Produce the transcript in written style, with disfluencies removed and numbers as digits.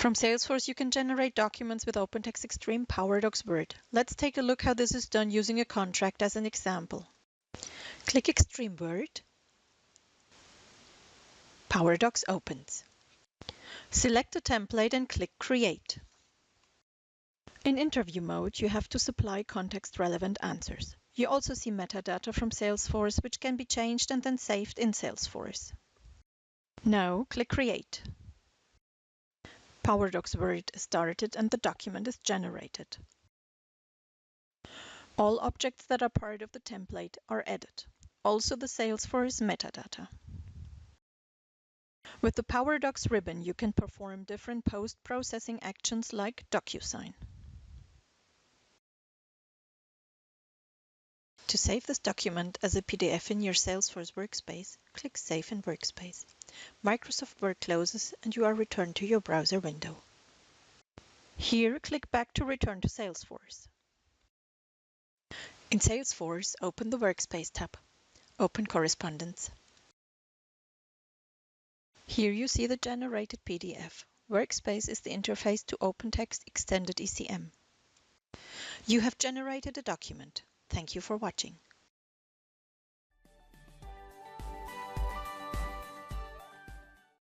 From Salesforce, you can generate documents with OpenText Exstream PowerDocs Word. Let's take a look how this is done using a contract as an example. Click Extreme Word. PowerDocs opens. Select a template and click Create. In interview mode, you have to supply context-relevant answers. You also see metadata from Salesforce, which can be changed and then saved in Salesforce. Now, click Create. PowerDocs Word is started and the document is generated. All objects that are part of the template are added, also the Salesforce metadata. With the PowerDocs ribbon, you can perform different post-processing actions like DocuSign. To save this document as a PDF in your Salesforce Workspace, click Save in Workspace. Microsoft Word closes and you are returned to your browser window. Here, click Back to return to Salesforce. In Salesforce, open the Workspace tab. Open Correspondence. Here you see the generated PDF. Workspace is the interface to OpenText Extended ECM. You have generated a document. Thank you for watching.